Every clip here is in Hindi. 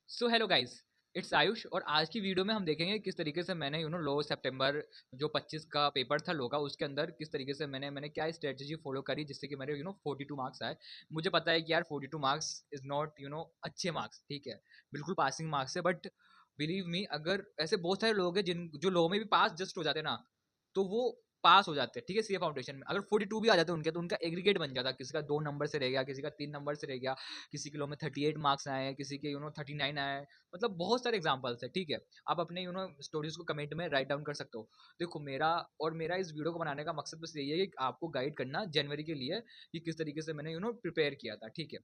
So hello guys, it's Ayush और आज की वीडियो में हम देखेंगे किस तरीके से मैंने लो सितंबर जो 25 का पेपर था लो का, उसके अंदर किस तरीके से मैंने क्या स्ट्रेटजी फॉलो करी जिससे कि मेरे 42 मार्क्स आए। मुझे पता है कि यार 42 मार्क्स इज नॉट अच्छे मार्क्स, ठीक है, बिल्कुल पासिंग मार्क्स है, बट बिलीव मी अगर ऐसे बहुत सारे लोग हैं जिन जो लो में भी पास जस्ट हो जाते ना, तो वो पास हो जाते हैं, ठीक है, सीए फाउंडेशन में अगर 42 भी आ जाते उनके, तो उनका एग्रीगेट बन जाता, किसी का 2 नंबर से रह गया, किसी का 3 नंबर से रह गया, किसी के लो में 38 मार्क्स आए, किसी के 39 आए। मतलब बहुत सारे एग्जांपल्स है, ठीक है। आप अपने स्टोरीज को कमेंट में राइट डाउन कर सकते हो। देखो मेरा इस वीडियो को बनाने का मकसद बस यही है कि आपको गाइड करना जनवरी के लिए कि किस तरीके से मैंने प्रिपेयर किया था, ठीक है।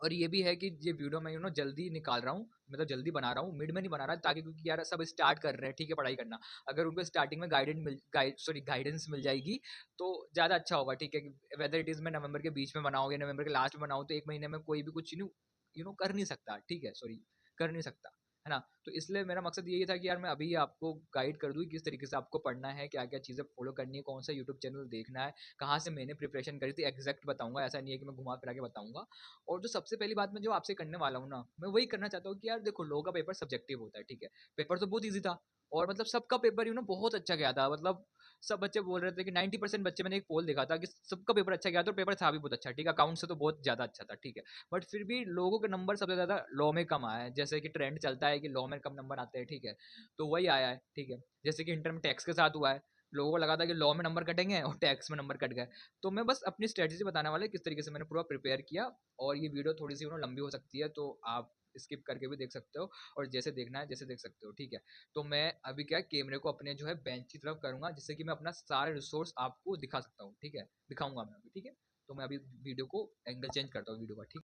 और ये भी है कि ये वीडियो मैं जल्दी निकाल रहा हूँ, मतलब जल्दी बना रहा हूँ, मिड में नहीं बना रहा, ताकि क्योंकि यार सब स्टार्ट कर रहे हैं, ठीक है, पढ़ाई करना। अगर उनको स्टार्टिंग में गाइडेंस मिल जाएगी तो ज़्यादा अच्छा होगा, ठीक है। वेदर इट इज़ मैं नवंबर के बीच में बनाऊँ या नवंबर के लास्ट में बनाऊँ, तो एक महीने में कोई भी कुछ कर नहीं सकता, ठीक है, सॉरी, कर नहीं सकता, है ना। तो इसलिए मेरा मकसद यही था कि यार मैं अभी आपको गाइड कर दूँ किस तरीके से आपको पढ़ना है, क्या क्या चीज़ें फॉलो करनी है, कौन सा यूट्यूब चैनल देखना है, कहाँ से मैंने प्रिपरेशन करी थी, एग्जैक्ट बताऊंगा, ऐसा नहीं है कि मैं घुमा फिरा के बताऊंगा। और जो सबसे पहली बात मैं जो आपसे करने वाला हूँ ना, मैं वही करना चाहता हूँ कि यार देखो, लो का पेपर सब्जेक्टिव होता है, ठीक है। पेपर तो बहुत ईजी था, और मतलब सबका पेपर बहुत अच्छा गया था, मतलब सब बच्चे बोल रहे थे कि 90% बच्चे, मैंने एक पोल देखा था कि सबका पेपर अच्छा गया था, और पेपर था भी बहुत अच्छा, ठीक है, अकाउंट से तो बहुत ज्यादा अच्छा था, ठीक है। बट फिर भी लोगों के नंबर सबसे ज्यादा लॉ में कम आया है, जैसे कि ट्रेंड चलता है कि लॉ में कम नंबर आते हैं, ठीक है। तो वही आया है, ठीक है। जैसे कि इंटर में टैक्स के साथ हुआ है, लोगों को लगा था कि लॉ में नंबर कटेंगे और टैक्स में नंबर कट गए। तो मैं बस अपनी स्ट्रेटजी बताने वाला किस तरीके से मैंने पूरा प्रिपेयर किया। और ये वीडियो थोड़ी सी लंबी हो सकती है, तो आप स्किप करके भी देख सकते हो, और जैसे देखना है जैसे देख सकते हो, ठीक है। तो मैं अभी क्या कैमरे को अपने जो है बेंच की तरफ करूंगा, जिससे कि मैं अपना सारे रिसोर्स आपको दिखा सकता हूँ, ठीक है, दिखाऊंगा मैं अभी, ठीक है। तो मैं अभी वीडियो को एंगल चेंज करता हूँ वीडियो का, ठीक।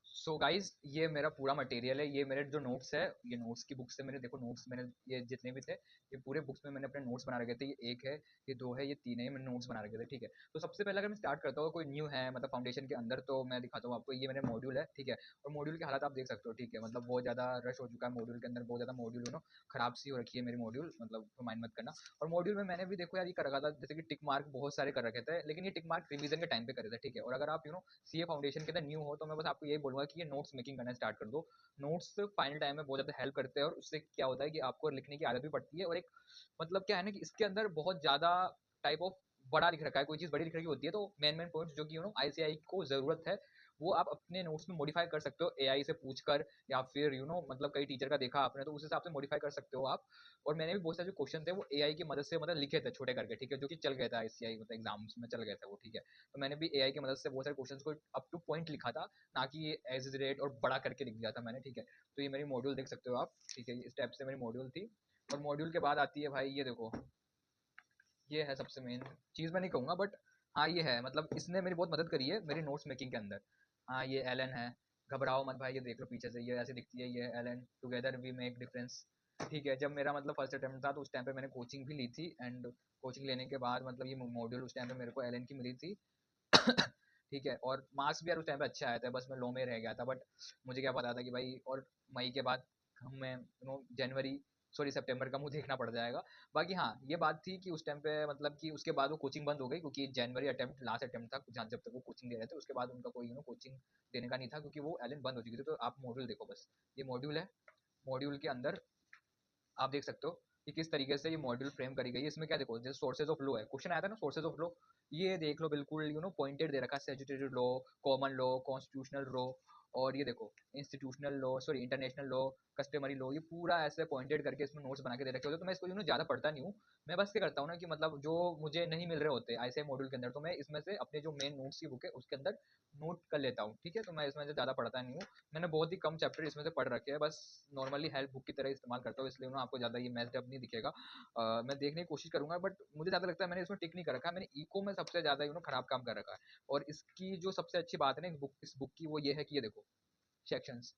सो गाइज, ये मेरा पूरा मटेरियल है, ये मेरे जो नोट्स है, ये नोट्स की बुक से मैंने, देखो नोट्स मैंने ये जितने भी थे, ये पूरे बुक्स में मैंने अपने नोट्स बना रखे थे। ये एक है, ये दो है, ये तीन है, मैंने नोट्स बना रखे थे, ठीक है। तो सबसे पहले अगर मैं स्टार्ट करता हूँ, कोई न्यू है मतलब फाउंडेशन के अंदर, तो मैं दिखाता हूँ आपको, ये मेरे मॉड्यूल है, ठीक है। और मॉड्यूल के हालात आप देख सकते हो, ठीक है, मतलब बहुत ज़्यादा रश हो चुका है मॉड्यूल के अंदर, बहुत ज़्यादा मॉड्यूल खराब सी हो रखी है मेरी मॉड्यूल, मतलब माइंड मत करना। और मॉड्यूल में मैंने भी देखो यार ये कर रखा था, जैसे कि टिक मार्क बहुत सारे कर रखे थे, लेकिन ये टिक मार्क रिवीजन के टाइम पे करे थे, ठीक है। और अगर आप सीए फाउंडेशन के अंदर न्यू हो, तो मैं बस आपको यही बोलूंगा कि ये नोट्स मेकिंग करना स्टार्ट कर दो। नोट्स फाइनल टाइम में बहुत ज़्यादा हेल्प करते हैं, और उससे क्या होता है कि आपको लिखने की आदत भी पड़ती है, और एक मतलब क्या है ना कि इसके अंदर बहुत ज़्यादा टाइप ऑफ बड़ा लिख रखा है, कोई चीज़ बड़ी लिख रखी होती है, तो मेन मेन पॉइंट्स जो कि आईसीआई को ज़रूरत है, वो आप अपने नोट्स में मॉडिफाई कर सकते हो एआई से पूछकर, या फिर मतलब कई टीचर का देखा आपने, तो उस हिसाब से मॉडिफाई कर सकते हो आप। और मैंने भी बहुत सारे जो क्वेश्चन थे वो एआई की मदद से मतलब लिखे थे छोटे करके, ठीक है, जो कि चल गया था आईसीआई मतलब एग्जाम्स में चल गया था वो, ठीक है। तो मैंने भी एआई की मदद से बहुत सारे क्वेश्चन को अप टू पॉइंट लिखा था, ना कि ये एज इज रेट और बड़ा करके लिख दिया था मैंने, ठीक है। तो ये मेरी मॉड्यूल देख सकते हो आप, ठीक है, इस टाइप से मेरी मॉड्यूल थी। और मॉड्यूल के बाद आती है भाई, ये देखो, ये है सबसे मेन चीज़, मैं नहीं कहूँगा बट हाँ ये है, मतलब इसने मेरी बहुत मदद करी है मेरी नोट्स मेकिंग के अंदर। हाँ ये एलन है, घबराओ मत भाई, ये देख लो पीछे से, ये ऐसे दिखती है, ये Allen, together we make difference, ठीक है। जब मेरा मतलब फर्स्ट अटेम्प्ट था, तो उस टाइम पे मैंने कोचिंग भी ली थी, एंड कोचिंग लेने के बाद मतलब ये मॉड्यूल उस टाइम पे मेरे को एलन की मिली थी। ठीक है, और मार्क्स भी यार उस टाइम पे अच्छे आए थे, बस मैं लो में रह गया था, बट मुझे क्या पता था कि भाई, और मई के बाद हमें जनवरी सॉरी सितंबर का मुंह देखना पड़ जाएगा। बाकी हाँ ये बात थी कि उस टाइम पे मतलब कि उसके बाद वो कोचिंग बंद हो गई, क्योंकि जनवरी अटेम्प्ट लास्ट अटेम्प्ट था जहाँ जब तक वो कोचिंग दे रहे थे, उसके बाद उनका कोई कोचिंग देने का नहीं था, क्योंकि वो एलन बंद हो चुकी थी। तो आप मॉड्यूल देखो, बस ये मॉड्यूल है, मॉड्यूल के अंदर आप देख सकते हो कि किस तरीके से ये मॉड्यूल फ्रेम करी गई है। इसमें क्या देखो, जैसे सोर्सेज ऑफ लॉ है, क्वेश्चन आया था ना सोर्सेज ऑफ लॉ, ये देख लो बिल्कुल पॉइंटेड दे रखा है, statutory law, common law, constitutional law, और ये देखो institutional law, sorry international law, customary law, ये पूरा ऐसे पॉइंटेड करके इसमें नोट्स बना के दे रखे होते हैं। तो मैं इसको ज़्यादा पढ़ता नहीं हूँ, मैं बस क्या करता हूँ ना कि मतलब जो मुझे नहीं मिल रहे होते ऐसे मॉड्यूल के अंदर, तो मैं इसमें से अपने जो मेन नोट्स की बुक है उसके अंदर नोट कर लेता हूँ, ठीक है। तो मैं इसमें से ज़्यादा पढ़ता नहीं हूँ, मैंने बहुत ही कम चैप्टर इसमें से पढ़ रखे हैं, बस नॉर्मली हेल्प बुक की तरह इस्तेमाल करता हूँ, इसलिए आपको ज़्यादा ये मैथड अप नहीं दिखेगा। मैं देखने की कोशिश करूंगा, बट मुझे ज़्यादा लगता है मैंने इसमें टिक नहीं कर रखा है, मैंने इको में सबसे ज़्यादा खराब काम कर रखा है। और इसकी जो सबसे अच्छी बात है ना इस बुक की, वो ये है कि ये देखो sections,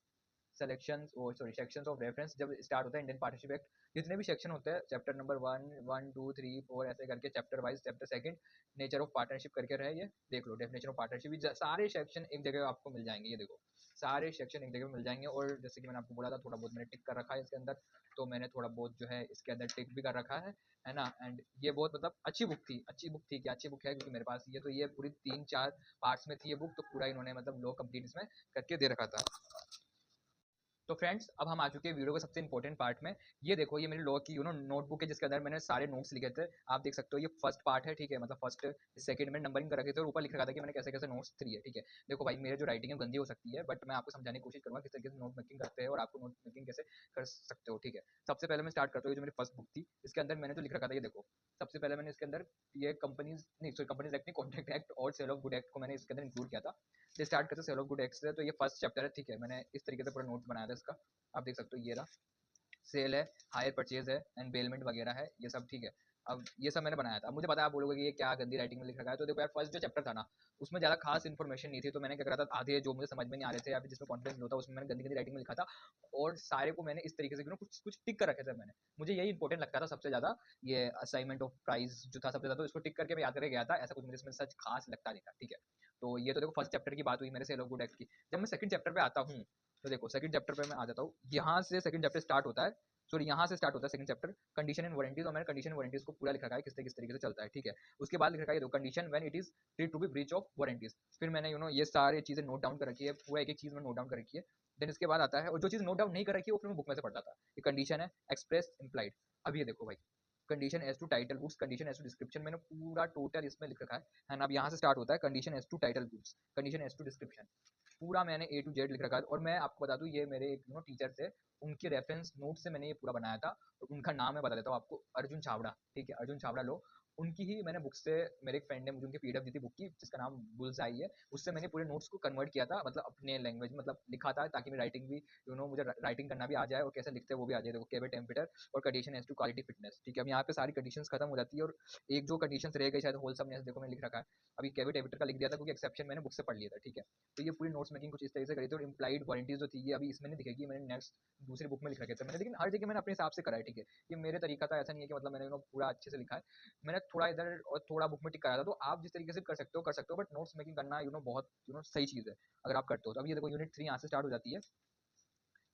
selections, O sorry sections of reference, जब स्टार्ट होता है इंडियन पार्टनरशिप एक्ट, जितने भी सेक्शन होते हैं, चैप्टर नंबर 1, 1, 2, 3, 4 ऐसे करके, chapter wise, chapter second nature of partnership करके रहे, ये देख लो डेफिनेशन ऑफ पार्टनरशिप, सारे सेक्शन एक जगह आपको मिल जाएंगे, ये देखो सारे सेक्शन एक जगह मिल जाएंगे। और जैसे कि मैंने आपको बोला था, थोड़ा बहुत मैंने टिक कर रखा है इसके अंदर, तो मैंने थोड़ा बहुत जो है इसके अंदर टिक भी कर रखा है ना। एंड ये बहुत मतलब अच्छी बुक थी, अच्छी बुक थी, क्या अच्छी बुक है, क्योंकि मेरे पास ये तो ये पूरी 3-4 पार्ट्स में थी ये बुक, तो पूरा इन्होंने मतलब लो कंप्लीट इसमें करके दे रखा था। तो फ्रेंड्स अब हम आ चुके हैं वीडियो के सबसे इंपॉर्टेंट पार्ट में। ये देखो, ये मेरी लॉ की नोटबुक है जिसके अंदर मैंने सारे नोट्स लिखे थे। आप देख सकते हो ये फर्स्ट पार्ट है, ठीक है, मतलब फर्स्ट सेकंड में नंबरिंग कर रखे थे और ऊपर लिख रखा था कि मैंने कैसे कैसे नोट्स लिए, ठीक है। देखो भाई, मेरे जो राइटिंग है गंदी हो सकती है, बट मैं आपको समझाने की कोशिश करूंगा किस तरीके से नोट मेकिंग करते हैं और आपको नोट मेकिंग कैसे कर सकते हो, ठीक है। सबसे पहले मैं स्टार्ट करता हूँ, जो मेरी फर्स्ट बुक थी इसके अंदर मैंने जो लिख रखा था, ये देखो। सबसे पहले मैंने इसके अंदर ये कंपनीज नहीं, सॉरी, कंपनीज एक्ट नहीं, कॉन्ट्रैक्ट एक्ट और सेल ऑफ गुड एक्ट को मैंने इसके अंदर इंक्लूड किया था। तो स्टार्ट करते सेल ऑफ गुड एक्ट से। तो ये फर्स्ट चैप्टर है, ठीक है। मैंने इस तरीके से पूरा नोट बनाया था इसका, आप देख सकते हो। ये रहा, सेल है, हायर परचेज है एंड बेलमेंट वगैरह है, ये सब, ठीक है। अब ये सब मैंने बनाया था। अब मुझे पता है आप बोलोगे कि ये क्या गंदी राइटिंग में लिख रखा है। तो देखो यार, फर्स्ट जो चैप्टर था ना, उसमें ज़्यादा खास इन्फॉर्मेशन नहीं थी, तो मैंने क्या करा था, आधे जो मुझे समझ में नहीं आ रहे थे या फिर जिसमें कॉन्फिडेंस लो था, उसमें मैंने गंदी गंदी राइटिंग में लिखा था। और सारे को मैंने इस तरीके से कुछ कुछ टिक कर रखे थे मैंने। मुझे यही इंपॉर्टेंट लगता था सबसे ज़्यादा, ये असाइनमेंट ऑफ प्राइस जो था सबसे ज़्यादा, तो इसको टिक करके मैं याद करके गया था। ऐसा कुछ मुझे इसमें सच खास लगता नहीं था, ठीक है। तो ये तो देखो फर्स्ट चैप्टर की बात हुई मेरे सेल ऑफ गुड एक्ट की। जब मैं सेकंड चैप्टर पे आता हूँ, तो देखो सेकंड चैप्टर पे मैं आ जाता हूँ। यहाँ से सेकंड चैप्टर स्टार्ट होता है, सॉरी, यहाँ से स्टार्ट होता है second chapter, condition and warranties. और मैंने कंडीशन वारंटीज को पूरा लिखा है किस तरीके से चलता है, ठीक है। उसके बाद लिखा है condition when it is lead to be breach of warranties. फिर मैंने ये सारी चीजें नोट डाउन कर रखी है, पूरा एक एक चीज में नोट डाउन कर रखी है। देन इसके बाद आता है, और जो चीज नोट डाउन नहीं कर रखी है वो फिर मैं बुक में से पढ़ता था। ये कंडीशन है, एक्सप्रेस, इम्प्लाइड। अब ये देखो भाई, condition as to title goods, condition as to description, मैंने पूरा टोटल इसमें लिख रखा है। एंड अब यहाँ से स्टार्ट होता है condition as to title goods, condition as to description, पूरा मैंने ए टू जेड लिख रखा है। और मैं आपको बता दूं, ये मेरे एक टीचर थे, उनके रेफरेंस नोट से मैंने ये पूरा बनाया था। और उनका नाम मैं बता देता हूँ आपको, अर्जुन छावड़ा, ठीक है, अर्जुन छावड़ा लो। उनकी ही मैंने बुक से, मेरे एक फ्रेंड ने मुझे उनकी पीडीएफ दी थी बुक की, जिसका नाम बुल्सआई है। उससे मैंने पूरे नोट्स को कन्वर्ट किया था, मतलब अपने लैंग्वेज में मतलब लिखा था, ताकि मेरी राइटिंग भी मुझे राइटिंग करना भी आ जाए और कैसे लिखते हैं वो भी आ जाए। देखो, केबे टेम्परेचर और condition as to quality fitness, ठीक है। अब यहाँ पे सारी कंडीशंस खत्म हो जाती है और एक जो कंडीशंस रह गई शायद होलसमनेस, देखो मैंने लिख रखा है। अभी केबे टेम्परेचर का लिख दिया था क्योंकि एक्सेप्शन मैंने बुक से पढ़ लिया था, ठीक है। तो ये पूरी नोट्स मेकिंग कुछ इस तरीके से करी थी। और इम्प्लाइड वारंटीज जो थी, ये अभी इसमें नहीं दिखेगी, मैंने नेक्स्ट दूसरी बुक में लिख रखे थे मैंने, लेकिन हर जगह मैंने अपने हिसाब से करा है, ठीक है। ये मेरे तरीका था, ऐसा नहीं है कि मतलब मैंने पूरा अच्छे से लिखा है। मैंने थोड़ा इधर और थोड़ा बुक में टिक कराया था। तो आप जिस तरीके से कर सकते हो, बट नोट्स मेकिंग करना बहुत सही चीज़ है अगर आप करते हो। तो अब ये देखो, यूनिट 3 यहाँ से स्टार्ट हो जाती है,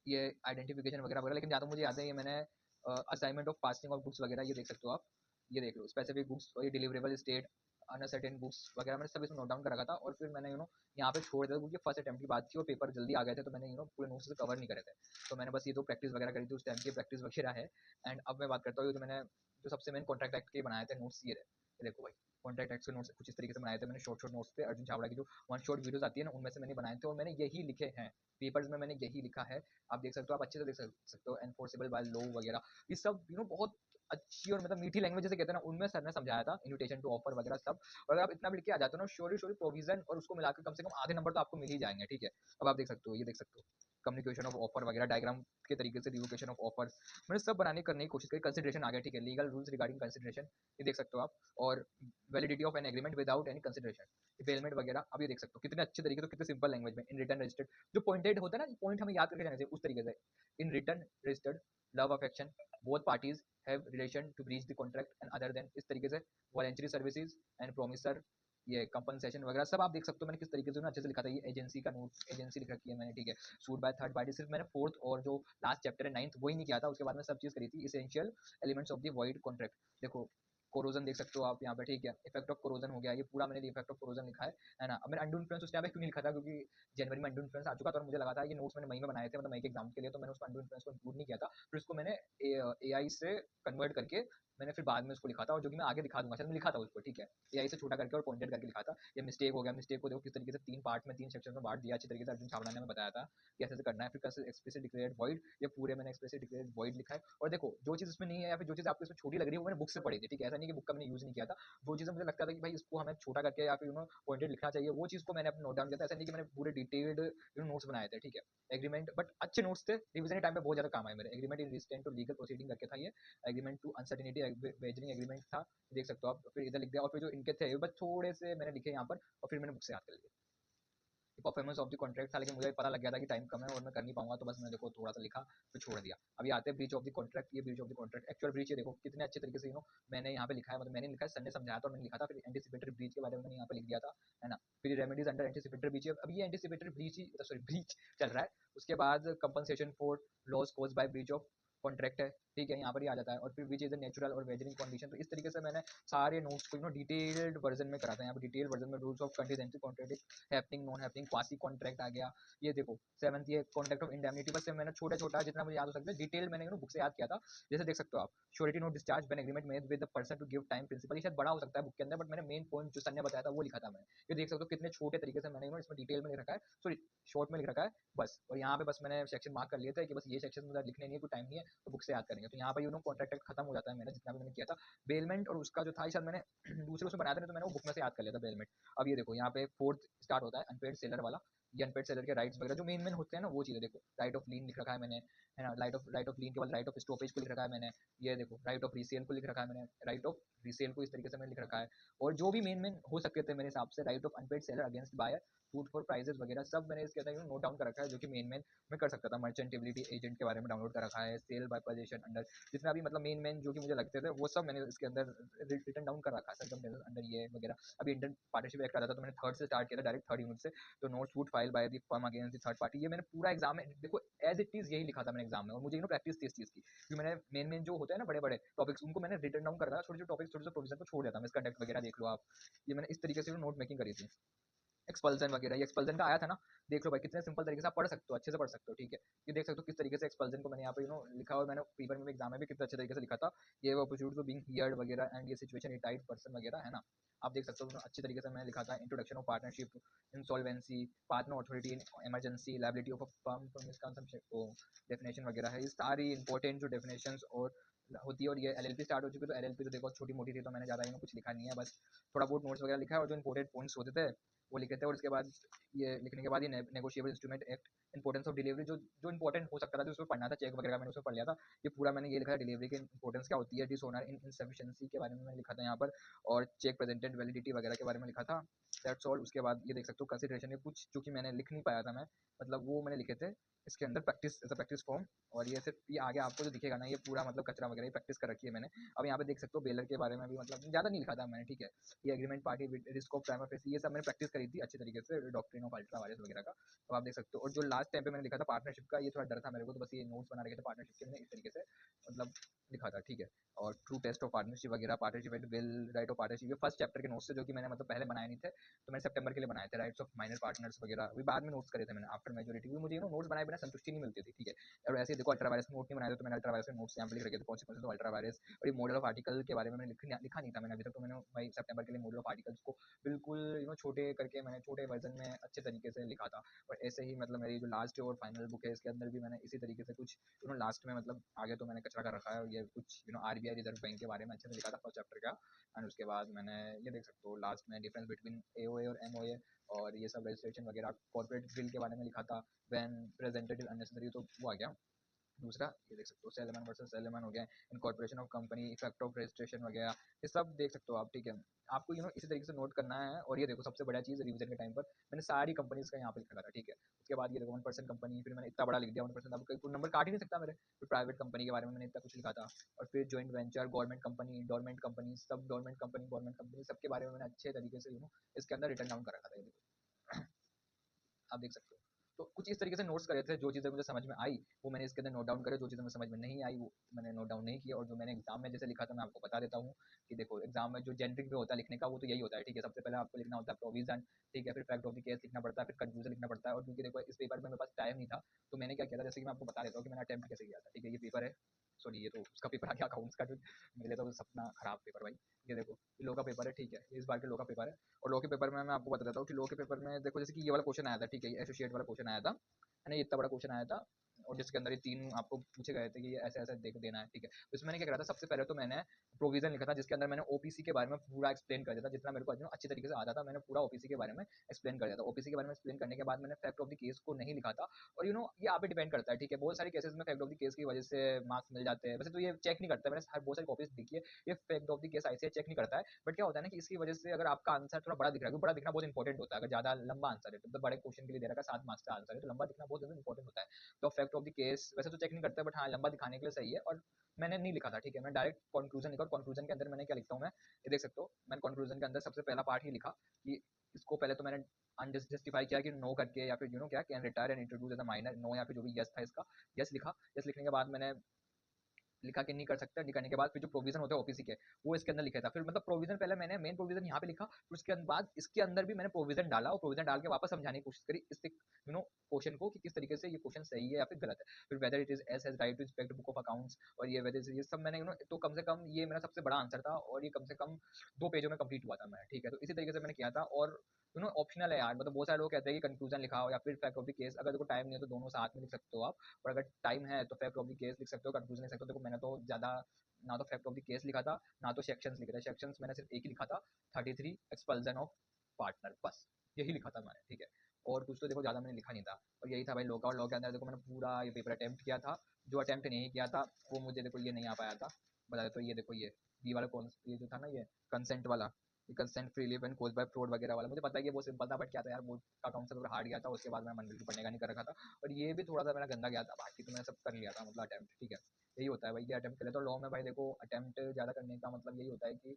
ये आइडेंटिफिकेशन वगैरह वगैरह। लेकिन जहाँ तक मुझे याद है, ये मैंने assignment of passing of goods वगैरह, ये देख सकते हो आप, ये देख लो, स्पेसिफिक गुड्स और ये डिलीवरेबल स्टेट, अनसर्टेन गुड्स वगैरह मैंने सब इसमें नोट डाउन कर रखा था। और फिर मैंने यहाँ पे छोड़ दिया क्योंकि फर्स्ट अटेम्प्ट की बात थी और पेपर जल्दी आ गए थे, तो मैंने पूरे नोट्स से कवर नहीं करे थे। तो मैंने बस ये दो प्रैक्टिस वगैरह करी थी, उस टाइम की प्रैक्टिस वगैरह है। एंड अब मैं बात करता हूँ, तो मैंने जो सबसे मेन कॉन्ट्रैक्ट एक्ट के बनाए थे नोट्स, ये देखो भाई, कॉन्ट्रैक्ट एक्ट के नोट्स कुछ इस तरीके से बनाए थे मैंने, शॉर्ट नोट्स पे। अर्जुन छावड़ा की जो वन शॉट वीडियोस आती है ना, उनमें से मैंने बनाए थे और मैंने यही लिखे हैं पेपर्स में, मैंने यही लिखा है। आप देख सकते हो, आप अच्छे से देख सकते हो, एनफोर्सेबल बाय लॉ वगैरह, ये सब बहुत अच्छी और मतलब मीठी लैंग्वेज जैसे कहते हैं ना, उनमें सर ने समझाया था, इन्विटेशन टू ऑफर वगैरह सब। और अगर आप इतना भी लिख के आ जाते हो ना, श्योरी श्योरी प्रोविजन और उसको मिलाकर कम से कम आधे नंबर तो आपको मिल ही जाएंगे, ठीक है। अब आप देख सकते हो, ये देख सकते हो, कम्युनिकेशन ऑफ ऑफर वगैरह, डायग्राम के तरीके से रिवोकेशन ऑफ ऑफर, मैंने सब बनाने करने की कोशिश करी। कंसिडरेशन आ गया, ठीक है, लीगल रूल्स रिगार्डिंग कंसिडरेशन, ये देख सकते हो आप। और validity of an agreement without any consideration, bailment वगैरह, अब ये देख सकते हो कितने अच्छे तरीके से, कितने सिंपल लैंग्वेज में। इन रिटर्न रजिस्टर्ड, जो पॉइंटेड होता है ना, पॉइंट हमें याद करके जाने चाहिए उस तरीके से। In return registered, love affection, both parties have relation to breach the contract and other than, इस तरीके से। वॉलंटरी सर्विसेज एंड प्रोमिसर, ये कंपनसेशन वगैरह सब आप देख सकते हो मैंने किस तरीके से अच्छे से लिखा था। ये एजेंसी का नोट, एजेंसी लिख रखी है मैंने, ठीक है। सूट बाय थर्ड पार्टी, सिर्फ मैंने फोर्थ और जो लास्ट चैप्टर है 9th वही नहीं किया था, उसके बाद में सब चीज करी थी। Essential elements of the void contract, देखो कोरोजन देख सकते हो आप यहाँ पे, ठीक है। इफेक्ट ऑफ कोरोजन हो गया, ये पूरा मैंने इफेक्ट ऑफ कोरोजन लिखा है ना। अब मैंने अंडू इन्फ्लुएंस उस टाइम पे क्यों नहीं लिखा था, क्योंकि जनवरी में अंडू इन्फ्लुएंस आ चुका था और मुझे लगा था ये नोट्स मैंने मई में बनाए थे, मतलब मई के एग्जाम के लिए, तो मैंने उसको अंडू इन्फ्लुएंस को इंक्लूड नहीं किया था। फिर उसको मैंने एआई से कन्वर्ट करके मैंने फिर बाद में उसको लिखा था, और जो कि मैं आगे दिखा दूंगा, शायद मैं लिखा था उसको, ठीक है, एआई से छोटा करके और पॉइंटेड करके लिखा था। ये मिस्टेक हो गया, मिस्टेक को देखो किस तरीके से 3 पार्ट में 3 सेक्शन में बांट दिया अच्छी तरीके से। अर्जुन छावड़ा ने हमें बताया था कि ऐसे करना है। फिर एक्सप्लिसिट डिक्लेयर्ड वॉइड, ये पूरे मैंने एक्सप्लिसिट डिक्लेयर्ड वॉइड लिखा है। और देखो, जो चीज़ इसमें नहीं है या फिर जो चीज़ आपको इसमें छोटी लग रही है, वो मैंने बुक से पढ़ी थी, ठीक है, ऐसा नहीं कि बुक का मैंने यूज़ नहीं किया था। जो चीज़ें मुझे लगता था कि भाई इसको हमें छोटा करके या फिर पॉइंटेड लिखना चाहिए, वो चीज़ को मैंने अपने नोट डाउन किया था। ऐसा नहीं कि मैंने पूरे डिटेल्ड नोट्स बनाए थे, ठीक है। एग्रीमेंट, बट अच्छे नोट्स थे, रिवीजन के टाइम पे बहुत ज़्यादा काम आए मेरे। Agreement in restraint to legal proceeding करके था ये, agreement to uncertainty wagering agreement था, देख सकते हो आप। फिर इधर लिख दिया, और फिर जो इनके थे बस थोड़े से मैंने लिखे यहाँ पर, और फिर मैंने बुक से याद कर लिया। परफॉर्मेंस ऑफ द कॉन्ट्रैक्ट था, लेकिन मुझे पता लग गया था कि टाइम कम है और मैं कर नहीं पाऊंगा, तो बस मैंने देखो थोड़ा सा लिखा फिर छोड़ दिया। अभी आते हैं ब्रीच ऑफ द कॉन्ट्रैक्ट, ये breach of the contract, actual breach, ये देखो कितने अच्छे तरीके से मैंने यहाँ पे लिखा है, मतलब मैंने लिखा है, सर ने समझाया था और मैंने लिखा था। फिर एंटीसिपेटरी ब्रीच के बारे में मैंने यहाँ पे लिख दिया था, है ना। फिर रेमेडीज अंडर एंटीसिपेटरी ब्रीच, अब ये एंटीसिपेटरी ब्रीच ही, सॉरी ब्रीच चल रहा है। उसके बाद compensation for loss cause by breach of contract है, ठीक है, यहाँ पर ही आ जाता है। और फिर विच इज अ नेचुरल और वेजरिंग कंडीशन। तो इस तरीके से मैंने सारे नोट्स को डिटेल्ड वर्जन में कराता है। यहाँ पर डिटेल वर्जन में rules of contingency, contract, happening, non happening, quasi contract आ गया। ये देखो 7th ये कॉन्ट्रैक्ट ऑफ इंडेमनिटी। बस मैंने छोटा छोटा जितना मुझे याद हो सकता है डिटेल मैंने बुक से याद किया था। जैसे देख सकते हो आप, surety not discharge when agreement made with the person to give time principal. ये शायद बड़ा हो सकता है बुक के अंदर, बट मैंने मेन पॉइंट जो सर ने बताया था वो लिखा था मैंने। ये देख सकते हो कितने छोटे तरीके से मैंने इसमें डिटेल में लिख रखा है, सॉरी शॉर्ट में लिख रखा है बस। और यहाँ पे बस मैंने सेक्शन मार्क कर लिए थे कि बस ये सेक्शन मुझे लिखने नहीं है, कोई टाइम नहीं है, तो बुक से याद करेंगे। तो यहाँ पर कॉन्ट्रैक्ट खत्म हो जाता है मेरा जितना भी मैंने किया था। बेलमेंट और उसका जो था शायद मैंने दूसरे उसमें बनाया था, तो मैंने वो बुक में से याद कर लिया था बेलमेंट। अब ये देखो यहाँ पे 4th स्टार्ट होता है अनपेड सेलर वाला। ये अनपेड सेलर के राइट्स वगैरह जो मेन होते हैं ना, वो चीज़ें देखो। राइट ऑफ लीन लिख रखा है मैंने, है ना। राइट ऑफ लीन के बाद राइट ऑफ स्टॉपेज को लिख रखा है मैंने। ये देखो राइट ऑफ रीसेल को लिख रखा है मैंने, राइट ऑफ रीसेल को इस तरीके से मैंने लिख रखा है। और जो भी मेन हो सकते थे मेरे हिसाब से, right of unpaid seller against buyer, suit for prices वगैरह सब मैंने इसके अंदर नोट डाउन कर रखा है, जो कि मेन मैं कर सकता था। मर्चेंटेबिलिटी एजेंट के बारे में डाउनलोड कर रखा है, सेल बाय पोजीशन अंडर, जितना भी मतलब मेन जो कि मुझे लगते थे वो सब मैंने इसके अंदर रिटर्न डाउन कर रखा है सर अंडर ये वगैरह। अभी इंडियन पार्टनरशिप एक्ट आता था तो मैंने 3rd से स्टार्ट किया था, डायरेक्ट 3rd यूनिट से। तो note suit file by the firm against the third party, ये मैंने पूरा एग्जाम में देखो एज इट इज यही लिखा था मैंने एग्जाम में। और मुझे प्रैक्टिस थी इस चीज की, क्योंकि मैंने मेन जो होते हैं ना बड़े बड़े टॉपिक्स, उनको मैंने रिटर्न डाउन कर रखा है। छोटे छोटे टॉपिक्स, छोटे छोटे प्रोविजन को छोड़ देता मैं, कंडक्ट वगैरह देख लो आप। ये मैंने इस तरीके से नोट मेकिंग करी थी। एक्सपल्सन वगैरह, ये एक्सपल्सन का आया था ना, देख लो भाई कितने सिंपल तरीके से आप पढ़ सकते हो, अच्छे से पढ़ सकते हो, ठीक है। ये देख सकते हो किस तरीके से एक्सपल्सन को मैंने यहाँ पे लिखा, और मैंने पेपर में एग्जाम में भी कितने अच्छे तरीके से लिखा था। ये अपॉर्चुनिटी टू बीइंग हियर्ड वगैरह एंड ये सिचुएशन ए टाइट पर्सन वगैरह, है ना। आप देख सकते हो अच्छी तरीके से मैंने लिखा था। Introduction of partnership, insolvency, partner authority in emergency, liability of a firm for misconception, definition वगैरह है। ये सारी इंपॉर्टेंट जो डेफिनेशंस और होती है। और ये एलएलपी स्टार्ट हो चुकी है, तो एलएलपी तो देखो छोटी मोटी थी, तो मैंने ज़्यादा इनमें कुछ लिखा नहीं है, बस थोड़ा बहुत नोट्स वगैरह लिखा है। और जो इंपॉर्टेंट पॉइंट्स होते थे वो लिखे थे। और इसके बाद ये लिखने के बाद ये negotiable instrument act, importance of delivery, जो इंपॉर्टेंट हो सकता था जो उसमें पढ़ना था, चेक वगैरह मैंने उसमें पढ़ लिया था। ये पूरा मैंने ये लिखा था, डिलीवरी की इंपॉर्टेंस क्या होती है, डिसऑनर इन इनसफिशिएंसी के बारे में मैंने लिखा था यहाँ पर। और चेक प्रेजेंटेड वैलिडिटी वगैरह के बारे में लिखा था। That's all. उसके बाद ये देख सकते हो कंसिडरेशन में कुछ जो कि मैंने लिख नहीं पाया था मैं, मतलब वो मैंने लिखे थे इसके अंदर, practice as a practice form. और ये सिर्फ ये आगे आपको जो दिखेगा ना, ये पूरा मतलब कचरा वगैरह प्रैक्टिस कर रखी है मैंने। अब यहाँ पे देख सकते हो बेलर के बारे में भी मतलब ज़्यादा नहीं लिखा था मैंने, ठीक है। ये agreement party risk of prima facie, ये सब मैंने प्रैक्टिस करी थी अच्छे तरीके से, डॉक्ट्रिन ऑफ अल्ट्रा वायरस वगैरह का। तो आप देख सकते हो। और जो लास्ट टाइम पे मैंने लिखा था पार्टनरशिप का, ये थोड़ा डर था मेरे को, तो बस ये नोट्स बना रखे थे पार्टनरशिप के, मैंने इस तरीके से मतलब लिखा था, ठीक है। और ट्रू टेस्ट ऑफ पार्टनरशिप वगैरह, partnership at will, right of partnership, ये फर्स्ट चैप्टर के नोट्स से जो कि मैंने मतलब पहले बनाए नहीं थे, तो मैंने सितंबर के लिए बनाए थे। राइट्स ऑफ माइनर पार्टनर्स वगैरह अभी बाद में नोट्स करे थे मैंने आफ्टर मेजोरिटी, क्योंकि मुझे नोट्स बनाए बिना संतुष्टि नहीं मिलती थी, ठीक है। और ऐसे देखो अल्ट्रा वायरस में नोट नहीं बनाए थे, तो मैंने अल्ट्रा वायरस में नोट्स यहाँ पे लिख रखे थे, कॉन्सिक्वेंसेस ऑफ अल्ट्रा वायरस। और ये मॉडल ऑफ आर्टिकल के बारे में मैंने लिखा नहीं था मैंने अभी तक, तो मैंने भाई सितंबर के लिए मॉडल ऑफ आर्टिकल्स को बिल्कुल छोटे करके मैंने छोटे वर्जन में अच्छे तरीके से लिखा था। और ऐसे ही मतलब मेरी जो लास्ट और फाइनल बुक है इसके अंदर भी मैंने इसी तरीके से कुछ लास्ट में मतलब आगे तो मैंने कचरा कर रखा है। और ये कुछ आरबीआई रिजर्व बैंक के बारे में अच्छे से लिखा था फर्स्ट चैप्टर का। एंड उसके बाद मैंने ये देख सकते हो लास्ट में डिफरेंस बिटवीन एओए और एमओए, और ये सब रजिस्ट्रेशन वगैरह, कॉर्पोरेट बिल के बारे में लिखा था। व्हेन प्रेजेंटेड इज अननेसेसरी, तो वो आ गया। दूसरा ये देख सकते हो सेलमन वर्सेस सेलमन हो गया, incorporation of company, effect of registration वगैरह, ये सब देख सकते हो आप, ठीक है। आपको इसी तरीके से नोट करना है। और ये देखो सबसे बढ़िया चीज़, रिवीजन के टाइम पर मैंने सारी कंपनीज का यहाँ पे लिखा था, ठीक है। उसके बाद ये देखो 1% कंपनी, फिर मैंने इतना बड़ा लिख दिया 1%, अब कोई नंबर काट ही नहीं सकता मेरे। फिर प्राइवेट कंपनी के बारे में मैंने इतना कुछ लिखा था। और फिर joint venture, government company, dormant company, सब गवर्नमेंट कंपनी सबके बारे में मैंने अच्छे तरीके से इसके अंदर रिटर्न डाउन कर रखा था, ये देखो। आप देख सकते हो। तो कुछ इस तरीके से नोट्स करे थे, जो चीज़ें मुझे समझ में आई वो मैंने इसके अंदर नोट डाउन करे, जो चीज़ें मुझे समझ में नहीं आई वो मैंने नोट डाउन नहीं किया। और जो मैंने एग्जाम में जैसे लिखा था मैं आपको बता देता हूँ कि देखो एग्जाम में जो जेनरिक पे होता है लिखने का, वो तो यही होता है, ठीक है। सबसे पहले आपको लिखना होता है प्रोविजन, ठीक है। फिर फैक्ट ऑफ द केस लिखना पड़ता है, फिर कंक्लूजन लिखना पड़ता है। और क्योंकि देखो इस पेपर में मेरे पास टाइम नहीं था, तो मैंने क्या किया था, जैसे कि मैं आपको बता देता हूँ कि मैंने अटेम्प्ट कैसे किया था, ठीक है। ये पेपर है, सॉरी ये तो उसका पेपर आ गया अकाउंट्स का, जो मेरे लिए तो सपना खराब पेपर भाई। ये देखो लॉ का पेपर है, ठीक है। इस बार के लॉ का पेपर है। और लॉ के पेपर में मैं आपको बता देता हूँ कि लॉ के पेपर में देखो जैसे कि ये वाला क्वेश्चन आया था, ठीक है। ये एसोसिएट वाला क्वेश्चन आया था, है ना, ये इतना बड़ा क्वेश्चन आया था। और जिसके अंदर ये 3 आपको पूछे गए थे कि ये ऐसे ऐसे देख देना है, ठीक है। तो इसमें मैंने क्या करा था, सबसे पहले तो मैंने प्रोविजन लिखा था, जिसके अंदर मैंने ओपीसी के बारे में पूरा एक्सप्लेन कर दिया था, जितना मेरे को अच्छी तरीके से आता था मैंने पूरा ओपीसी के बारे में एक्सप्लेन कर दिया था। ओपीसी के बारे में एक्सप्लेन करने के बाद मैंने फैक्ट ऑफ द केस को नहीं लिखा था। और ये आप पे डिपेंड करता है, ठीक है। बहुत सारे केसेस में फैक्ट ऑफ द केस की वजह से मार्क्स मिल जाते हैं, वैसे तो ये चेक नहीं करता, मैंने बहुत सारी कॉपीज देखी है, ये fact of the case ICI check नहीं करता है। बट क्या होता है ना कि इसकी वजह से अगर आपका आंसर थोड़ा बड़ा दिख रहा है, बड़ा दिखना बहुत इंपॉर्टेंट होता है। अगर ज्यादा लंबा आंसर है तो बड़े क्वेश्चन के लिए दे रखा है 7 मार्क्स का आंसर है, तो लंबा दिखना बहुत ज्यादा इंपॉर्टेंट होता है। तो फैक्ट ऑफ द केस वैसे तो चेक नहीं करता, बट हाँ लंबा दिखाने के लिए सही है। और मैंने नहीं लिखा था, ठीक है। मैं डायरेक्ट कंक्लूजन लिखा, और कंक्लूजन के अंदर मैंने क्या लिखता हूँ मैं, ये देख सकते हो। मैंने कंक्लूजन के अंदर सबसे पहला पार्ट ही लिखा कि इसको पहले तो मैंने अनजस्टिफाई किया कि नो करके, या फिर क्या can retire and introduce as a minor, no, या फिर जो भी यस था इसका यस लिखा। यस लिखने के बाद मैंने लिखा कि नहीं कर सकता, लिखने के बाद फिर जो प्रोविजन होते हैं ओपीसी के वो इसके अंदर लिखा था। फिर मतलब प्रोविजन पहले मैंने मेन प्रोविजन यहाँ पे लिखा, फिर उसके बाद इसके अंदर भी मैंने प्रोविजन डाला और प्रोविजन डाल के वापस समझाने की कोशिश करी इस क्वेश्चन को कि किस तरीके से ये क्वेश्चन सही है या फिर गलत है। फिर whether it is S has right to inspect book of accounts, और ये वेदर ये सब मैंने तो कम से कम ये मेरा सबसे बड़ा आंसर था और ये कम से कम 2 पेजों में कंप्लीट हुआ था मैं, ठीक है। तो इसी तरीके से मैंने किया था। और ऑप्शनल है यार, मतलब बहुत सारे लोग कहते हैं कि कंक्लूजन लिखाओ या फिर फैक्ट ऑफ द केस, अगर देखो टाइम नहीं है तो दोनों साथ में लिख सकते हो आप, और अगर टाइम है तो फैक्ट ऑफ द केस लिख सकते हो, कंक्लूजन लिख सकते हो। देखो मैंने तो ज़्यादा ना तो फैक्ट ऑफ द केस लिखा था ना तो सेक्शंस लिखे थे, सेक्शंस मैंने सिर्फ एक ही लिखा था, 33 एक्सपल्जन ऑफ पार्टनर, बस यही लिखा था मैंने, ठीक है। और कुछ तो देखो ज़्यादा मैंने लिखा नहीं था, और यही था भाई लॉ का। और लॉ के अंदर देखो मैंने पूरा ये पेपर अटेम्प्ट किया था, जो अटेम्प्ट नहीं किया था वो मुझे देखो ये नहीं आ पाया था, बता देता हूँ। ये देखो ये वाला कौन, ये जो था ना ये कंसेंट वाला, consent free live and cause by fraud वगैरह वाला, मुझे पता है कि वो सिंपल था, बट क्या था यार वो अकाउंट से थोड़ा हार्ड गया था, उसके बाद मैं मंडल की पढ़ने का नहीं कर रखा था। और ये भी थोड़ा सा मेरा गंदा गया था, बाकी तो मैंने सब कर लिया था मतलब अटेम्प्ट, ठीक है। यही होता है भाई, ये अटेम्प्ट कर लेते हो लॉ में भाई। देखो अटेम्प्ट ज़्यादा करने का मतलब यही होता है कि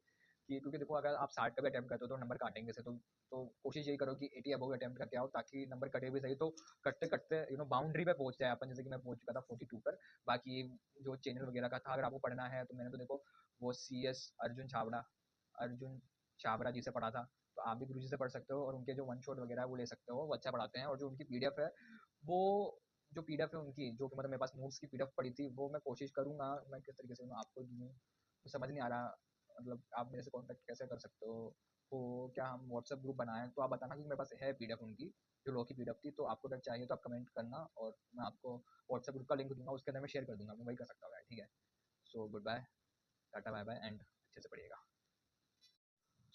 क्योंकि देखो अगर आप 60 का भी अटेम्प्ट करते हो तो नंबर काटेंगे से, तो कोशिश यही करो कि 80 अबव अटेम्प्ट करके आओ, ताकि नंबर कटे भी सही तो कटते कटते बाउंड्री पे पहुंच जाए अपन, जैसे कि मैं पहुंच चुका था 42 पर। बाकी जो चैनल वगैरह का था, अगर आपको पढ़ना है तो मैंने तो देखो वो CS अर्जुन छाबड़ा जी से पढ़ा था, तो आप भी गुरु जी से पढ़ सकते हो, और उनके जो वन शॉट वगैरह है वो ले सकते हो, वो अच्छा पढ़ाते हैं। और जो उनकी PDF है वो जो PDF है उनकी, जो कि मतलब मेरे पास नोट्स की PDF पड़ी थी, वो मैं कोशिश करूंगा मैं किस तरीके से आपको दूँ, तो समझ नहीं आ रहा, मतलब आप मेरे से कॉन्टैक्ट कैसे कर सकते हो, तो क्या हम व्हाट्सएप ग्रुप बनाएं, तो आप बताना कि मेरे पास है PDF उनकी, जो लॉ की PDF थी। तो आपको अगर चाहिए तो आप कमेंट करना, और मैं आपको व्हाट्सएप ग्रुप का लिंक दूंगा, उसके अंदर मैं शेयर कर दूंगा, मैं वही कर सकता हूँ, ठीक है। सो गुड बाय, टाटा बाय बाय, एंड अच्छे से पढ़िएगा।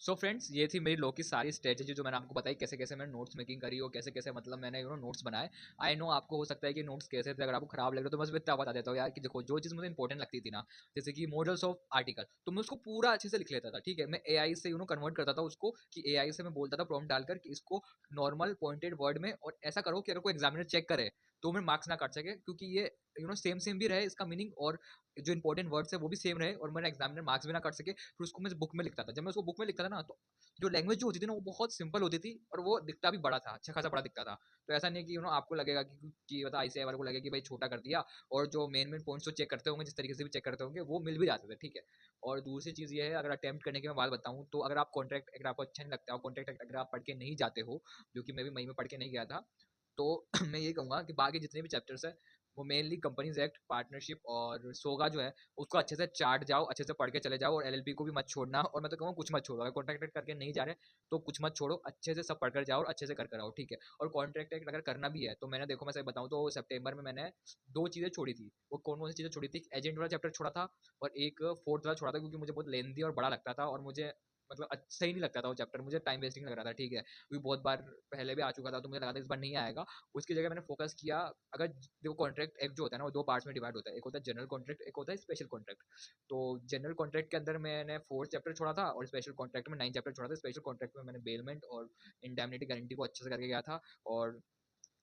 सो फ्रेंड्स, ये थी मेरी लॉ की सारी स्ट्रेटेजी जो मैंने आपको बताई, कैसे कैसे मैंने नोट्स मेकिंग करी और कैसे कैसे मतलब मैंने नोट्स बनाए। आई नो आपको हो सकता है कि नोट्स कैसे थे, अगर आपको खराब लग रहा है तो मैं इतना बता देता हूँ यार कि देखो जो चीज़ मुझे इंपॉर्टेंट लगती थी ना, जैसे कि मॉडल्स ऑफ आर्टिकल, तो मैं उसको पूरा अच्छे से लिख लेता था, ठीक है। मैं AI से कन्वर्ट करता था उसको, कि AI से मैं बोलता था प्रॉम्प्ट डालकर कि इसको नॉर्मल पॉइंटेड वर्ड में, और ऐसा करो कि अगर कोई एग्जामिनर चेक करे तो मैं मार्क्स ना काट सके, क्योंकि ये सेम सेम भी रहे इसका मीनिंग, और जो इंपॉर्टेंट वर्ड्स है वो भी सेम रहे, और मेरा एग्जामिनर मार्क्स भी ना काट सके। फिर उसको मैं बुक में लिखता था। जब मैं उसको बुक में लिखता था ना, तो जो लैंग्वेज जो होती थी ना वो बहुत सिंपल होती थी, और वो दिखता भी बड़ा था, अच्छा खासा बड़ा दिखता था। तो ऐसा नहीं कि आपको लगेगा कि मतलब ICAI वाले को लगेगा कि भाई छोटा कर दिया, और जो मेन मेन पॉइंट्स जो चेक करते होंगे जिस तरीके से भी चेक करते होंगे वो मिल भी जाते थे, ठीक है। और दूसरी चीज़ ये है, अगर अटेम्प्ट करने की मैं बात बताऊँ, तो अगर आप कॉन्ट्रैक्ट, अगर आपको अच्छा नहीं लगता है, कॉन्ट्रैक्ट अगर आप पढ़ के नहीं जाते हो, जो कि मैं भी मई में पढ़ के नहीं गया था, तो मैं यही कहूँगा कि बाकी जितने भी चैप्टर्स हैं वो मेनली कंपनीज एक्ट, पार्टनरशिप और सोगा जो है उसको अच्छे से चाट जाओ, अच्छे से पढ़ के चले जाओ, और LLP को भी मत छोड़ना। और मैं तो कहूँगा कुछ मत छोड़ो, अगर कॉन्ट्रैक्ट एक्ट करके नहीं जा रहे तो कुछ मत छोड़ो, अच्छे से सब पढ़ कर जाओ और अच्छे से कर आओ, ठीक है। और कॉन्ट्रैक्ट एक्ट अगर करना भी है तो मैंने देखो, मैं सही बताऊँ तो सितंबर में मैंने 2 चीज़ें छोड़ी थी। वो कौन कौन सी चीज़ें छोड़ी थी? एजेंट वाला चैप्टर छोड़ा था, और एक फोर्थ वाला छोड़ा था, क्योंकि मुझे बहुत लेंथी और बड़ा लगता था, और मुझे मतलब सही नहीं लगता था वो चैप्टर, मुझे टाइम वेस्टिंग लग रहा था, ठीक है। क्योंकि बहुत बार पहले भी आ चुका था, तो मुझे लगा था इस बार नहीं आएगा। उसकी जगह मैंने फोकस किया, अगर देखो कॉन्ट्रैक्ट एक्ट जो होता है ना वो 2 पार्ट्स में डिवाइड होता है, एक होता है जनरल कॉन्ट्रैक्ट, एक होता है स्पेशल कॉन्ट्रैक्ट। तो जनरल कॉन्ट्रैक्ट के अंदर मैंने 4 चैप्टर छोड़ा था, और स्पेशल कॉन्ट्रैक्ट में 9 चैप्टर छोड़ा था। स्पेशल कॉन्ट्रैक्ट में मैंने बेलमेंट और इंडेमनिटी गारंटी को अच्छे से करके गया था, और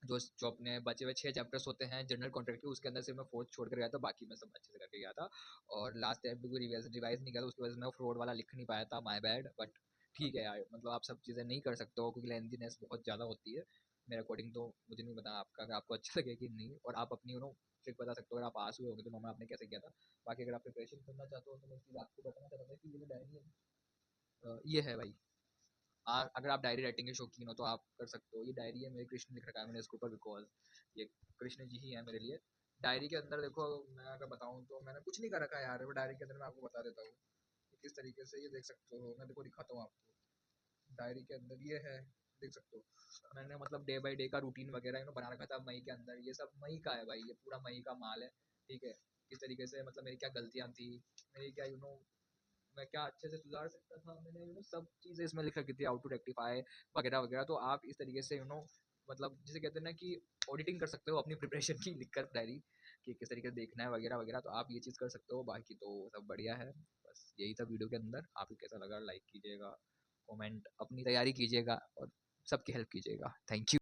जो अपने बचे हुए 6 चैप्टर्स होते हैं जनरल कॉन्ट्रैक्ट के, उसके अंदर से मैं 4th छोड़ कर गया था, बाकी मैं सब अच्छे से करके गया था। और लास्ट टाइम भी कोई रिवाइज नहीं किया था, उसकी वजह से मैं फ्रॉड वाला लिख नहीं पाया था, माय बैड। बट ठीक है यार, मतलब आप सब चीज़ें नहीं कर सकते हो क्योंकि लेंथीनेस बहुत ज़्यादा होती है मेरे अकॉर्डिंग। तो मुझे नहीं पता आपका, अगर आपको अच्छा लगे कि नहीं, और आप अपनी ट्रिक बता सकते हो, अगर आप पास हुए होंगे तो नॉर्मल आपने कैसे किया था। बाकी अगर आप प्रिपरेशन करना चाहते हो तो मैं चीज़ आपको बताना चाहता था कि ये जो डायरी है, ये है भाई। अगर आप डायरी राइटिंग के शौकीन हो तो आप कर सकते हो। ये डायरी है मेरे, कृष्ण लिख रखा है मैंने इसके ऊपर, बिकॉज ये कृष्ण जी ही है मेरे लिए। डायरी के अंदर देखो, मैं अगर बताऊं तो मैंने कुछ नहीं कर रखा है यार, वो डायरी के अंदर मैं आपको बता देता हूँ कि किस तरीके से, ये देख सकते हो, मैं देखो दिखाता हूँ आपको। डायरी के अंदर ये है, देख सकते हो, मैंने मतलब डे बाई डे का रूटीन वगैरह बना रखा था मई के अंदर। ये सब मई का है भाई, ये पूरा मई का माल है, ठीक है। किस तरीके से मतलब मेरी क्या गलतियाँ थी, मेरी क्या मैं क्या अच्छे से सुधार सकता था, मैंने सब चीज़ें इसमें लिख रखी थी, हाउ टू रेक्टिफाई वगैरह वगैरह। तो आप इस तरीके से मतलब जिसे कहते हैं ना कि ऑडिटिंग कर सकते हो अपनी प्रिपरेशन की, लिखकर डायरी कि किस तरीके से देखना है वगैरह वगैरह। तो आप ये चीज़ कर सकते हो, बाकी तो सब बढ़िया है। बस यही था वीडियो के अंदर, आपको कैसा लगा लाइक कीजिएगा, कमेंट, अपनी तैयारी कीजिएगा और सबकी हेल्प कीजिएगा। Thank you.